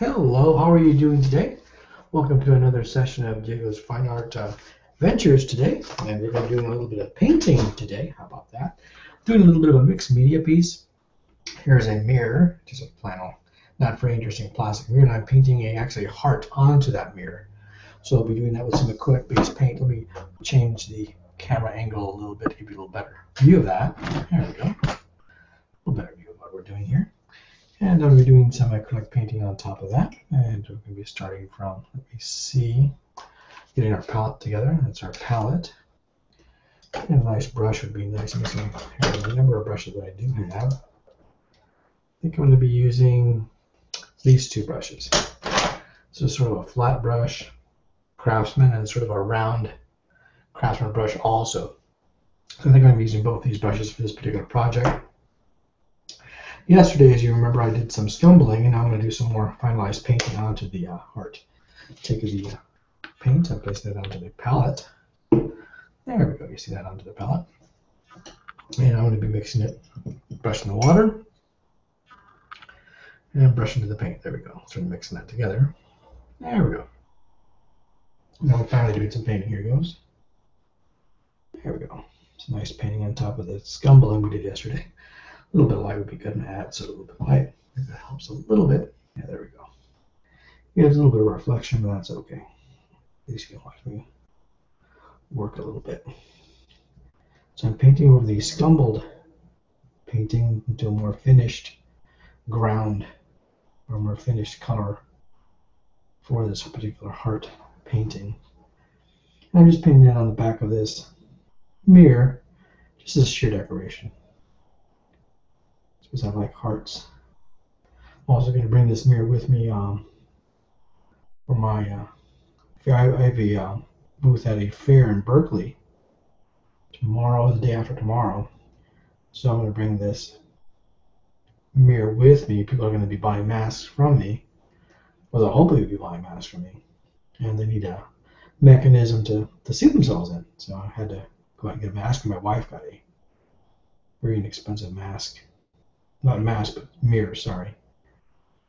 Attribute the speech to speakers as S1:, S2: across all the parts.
S1: Hello, how are you doing today? Welcome to another session of Diego's Fine Art Ventures today. And we're going to be doing a little bit of painting today. How about that? Doing a little bit of a mixed media piece. Here's a mirror, just a flannel, not very interesting plastic mirror, and I'm painting actually a heart onto that mirror. So I'll be doing that with some acrylic-based paint. Let me change the camera angle a little bit to give you a little better view of that. There we go. A little better view of what we're doing here. And I'll be doing some acrylic painting on top of that. And we're going to be starting from, let me see, getting our palette together. That's our palette. And a nice brush would be nice. I'm missing a number of brushes that I do have. I think I'm going to be using these two brushes. So sort of a flat brush, Craftsman, and sort of a round Craftsman brush also. So I think I'm going to be using both these brushes for this particular project. Yesterday, as you remember, I did some scumbling, and now I'm going to do some more finalized painting onto the heart. Take the paint and place that onto the palette. There we go, you see that onto the palette. And I'm going to be mixing it, brushing the water, and brushing to the paint. There we go, sort of mixing that together. There we go. Now we're finally doing some painting. Here goes. There we go. Some nice painting on top of the scumbling we did yesterday. A little bit of light would be good and add so a little bit of light. If that helps a little bit. Yeah, there we go. Yeah, there's a little bit of reflection, but that's okay. At least you can watch me work a little bit. So I'm painting over the scumbled painting into a more finished ground or a more finished color for this particular heart painting. And I'm just painting it on the back of this mirror, just as sheer decoration. Because I like hearts. I'm also going to bring this mirror with me for my. I have a booth at a fair in Berkeley tomorrow, the day after tomorrow. So I'm going to bring this mirror with me. People are going to be buying masks from me, or they'll hopefully be buying masks from me, and they need a mechanism to see themselves in. So I had to go out and get a mask, and my wife got a very inexpensive mask. Not a mask, but mirror, sorry.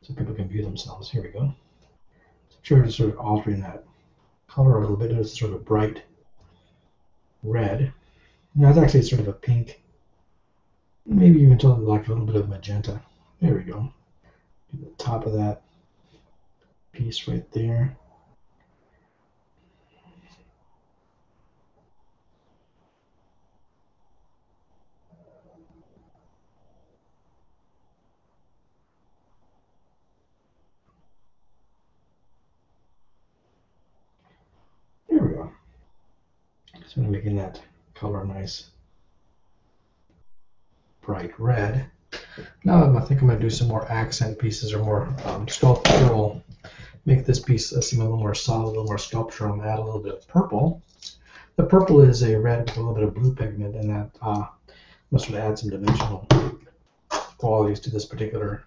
S1: So people can view themselves. Here we go. So I'm sort of altering that color a little bit. It's sort of bright red. Now it's actually sort of a pink. Maybe even like a little bit of magenta. There we go. At the top of that piece right there. There we go. Sort of making that color nice, bright red. Now I think I'm going to do some more accent pieces or more sculptural. Make this piece seem a little more solid, a little more sculptural, and add a little bit of purple. The purple is a red with a little bit of blue pigment, and that must sort of add some dimensional qualities to this particular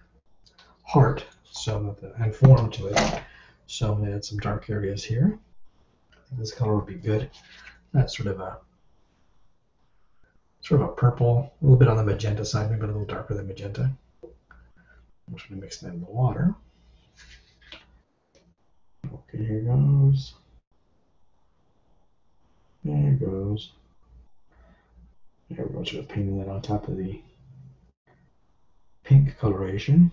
S1: heart, and form to it. So I'm going to add some dark areas here. I think this color would be good. That's sort of a purple, a little bit on the magenta side, maybe a little darker than magenta. I'm just going to mix that in the water. Okay, here goes. There it goes. There we go, sort of painting that on top of the pink coloration.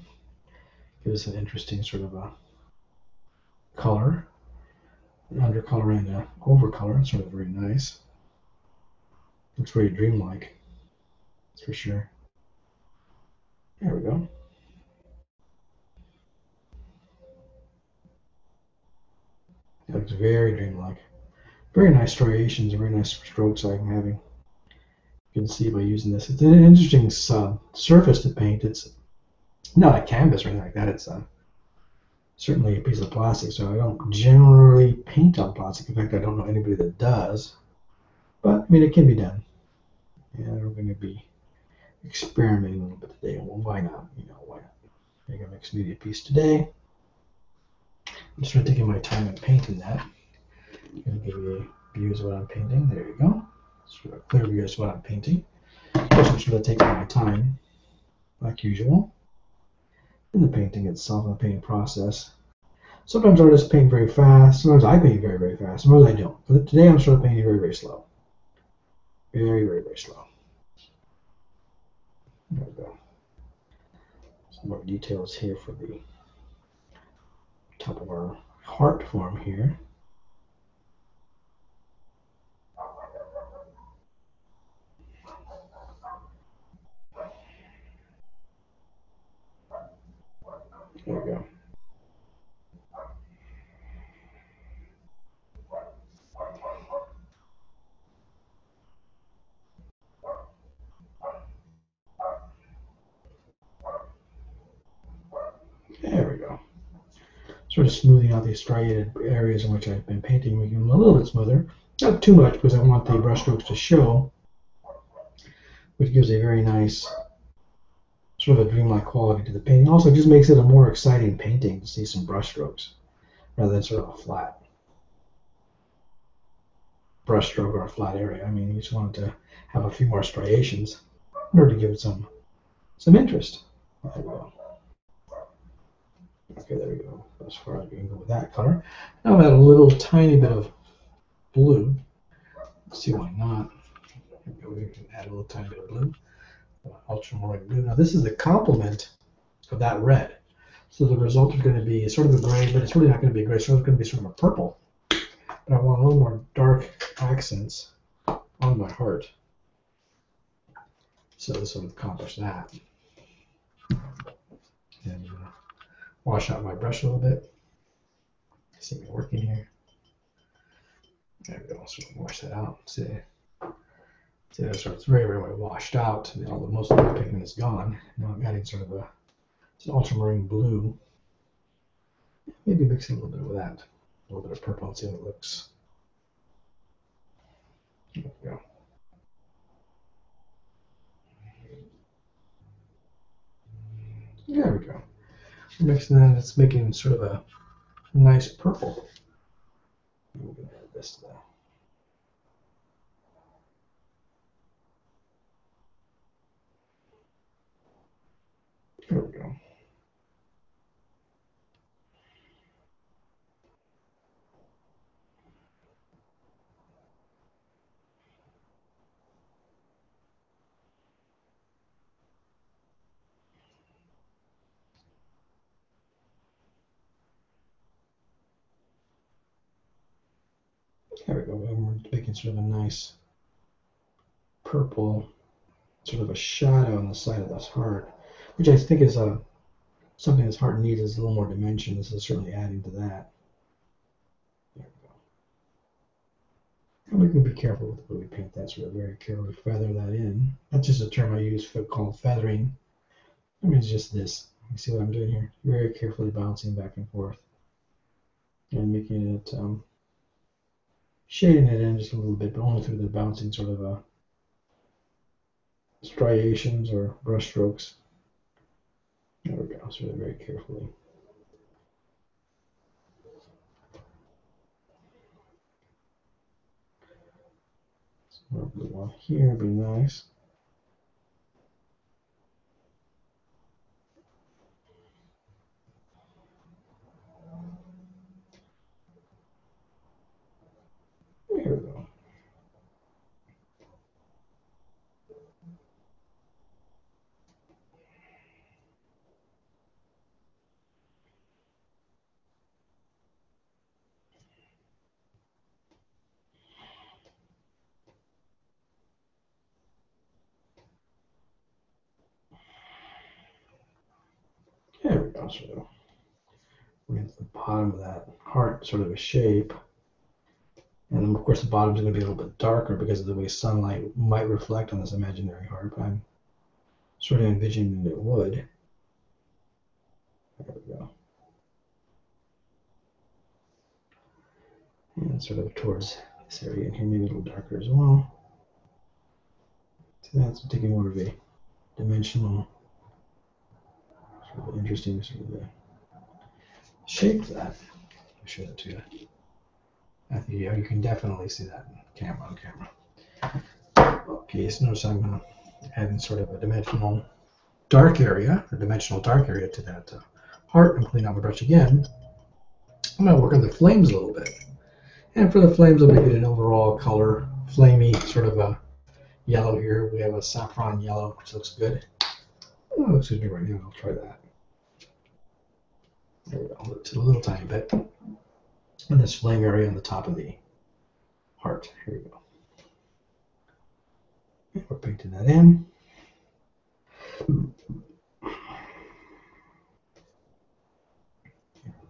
S1: Gives us an interesting sort of a color. An undercolor and an overcolor. It's sort of very nice. Looks very dreamlike. That's for sure. There we go. It looks very dreamlike. Very nice striations, very nice strokes I'm having. You can see by using this. It's an interesting surface to paint. It's not a canvas or anything like that. It's certainly a piece of plastic, so I don't generally paint on plastic. In fact, I don't know anybody that does. But, I mean, it can be done. And we're going to be experimenting a little bit today. Well, why not? Why not? Make a mixed media piece today. I'm just taking my time and painting that. I'm going to give you views of what I'm painting. There you go. Sort of clear views of what I'm painting. Of course, I'm sort of taking my time, like usual, in the painting itself, in the painting process. Sometimes artists paint very fast. Sometimes I paint very, very fast. Sometimes I don't. But today I'm sort of painting very, very slow. Very, very, very slow. There we go. Some more details here for the top of our heart form here. There we go. There we go. Sort of smoothing out these striated areas in which I've been painting, making them a little bit smoother. Not too much because I want the brush strokes to show, which gives a very nice sort of a dreamlike quality to the painting. Also, it just makes it a more exciting painting to see some brush strokes rather than sort of a flat brush stroke or a flat area. I mean, you just want it to have a few more striations in order to give it some interest. There we go. Okay, there we go. As far as we can go with that color. Now I'm at a little tiny bit of blue. Let's see why not. We can add a little tiny bit of blue. Ultramarine blue. Now this is the complement of that red. So the result is going to be sort of a gray, but it's really not going to be a gray. So it's going to be sort of a purple. But I want a little more dark accents on my heart. So this will accomplish that. And wash out my brush a little bit. See me working here. There we go. So wash that out. See that's sort of very, very well washed out. Most of the pigment is gone. Now I'm adding sort of it's an ultramarine blue. Maybe mixing a little bit with that. A little bit of purple and see how it looks. There we go. There we go. Mixing that, it's making sort of a nice purple. We're going to add this to that. There we go. There we go. We're making sort of a nice purple, sort of a shadow on the side of this heart, which I think is something this heart needs is a little more dimension. This is certainly adding to that. There we go. And we can be careful with the way we paint that, sort of very carefully feather that in. That's just a term I use called feathering. That means just this. You see what I'm doing here? Very carefully bouncing back and forth and making it, shading it in just a little bit, but only through the bouncing sort of striations or brush strokes. There we go, sort of very carefully. Some more blue on here would be nice. There we go. There we go. So we're into the bottom of that heart, sort of a shape. And of course the bottom is going to be a little bit darker because of the way sunlight might reflect on this imaginary heart, but I'm sort of envisioning it would. There we go. And sort of towards this area in here, maybe a little darker as well. So that's taking more of a dimensional, sort of interesting sort of shape to that. I'll show that to you. I think you can definitely see that on camera. Okay, so notice I'm adding sort of a dimensional dark area to that heart and clean out my brush again. I'm going to work on the flames a little bit. And for the flames, I'm going to get an overall color, flamey, sort of a yellow here. We have a saffron yellow, which looks good. Oh, excuse me right now. I'll try that. There we go. Just a little tiny bit. And this flame area on the top of the heart. Here we go. And we're painting that in. Here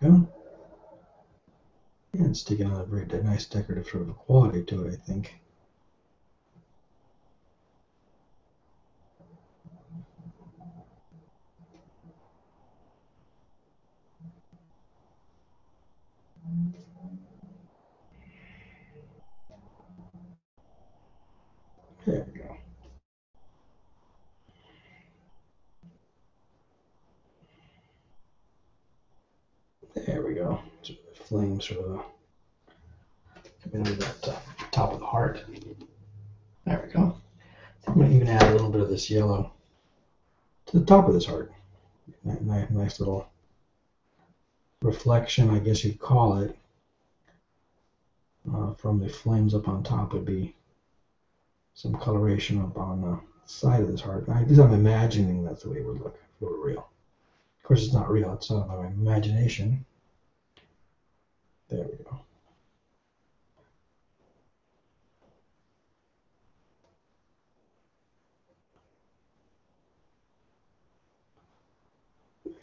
S1: we go. And it's taking on a very nice decorative sort of quality to it, I think. There we go. There we go. So the flame sort of coming into that top of the heart. There we go. I'm going to even add a little bit of this yellow to the top of this heart. Nice little reflection, I guess you'd call it, from the flames up on top would be some coloration up on the side of this heart. I guess I'm imagining that's the way it would look if it were real. Of course, it's not real. It's not my imagination. There we go.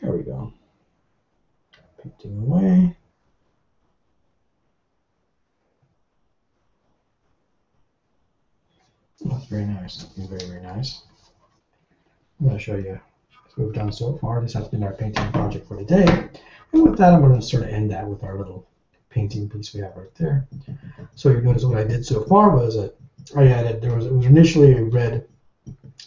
S1: There we go. Painting away. That's very nice. Very, very nice. I'm going to show you what we've done so far. This has been our painting project for today. And with that, I'm going to sort of end that with our little painting piece we have right there. So you notice what I did so far was that I added, it was initially a red,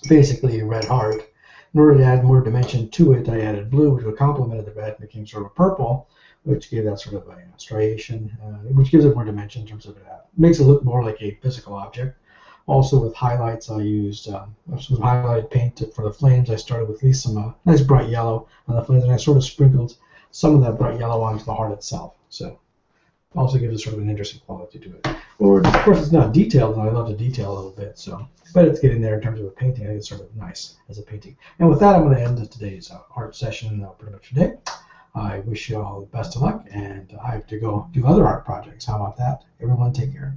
S1: basically a red heart. In order to add more dimension to it, I added blue, which would complement the red, and became sort of a purple, which gave that sort of a striation, which gives it more dimension in terms of it. Makes it look more like a physical object. Also with highlights, I used some highlighted paint for the flames. I started with at least some nice bright yellow on the flames, and I sort of sprinkled some of that bright yellow onto the heart itself. So also gives it sort of an interesting quality to it. Or of course it's not detailed, and I love to detail a little bit. So, but it's getting there in terms of a painting. I think it's sort of nice as a painting. And with that, I'm going to end today's art session pretty much today. I wish you all the best of luck, and I have to go do other art projects. How about that? Everyone, take care.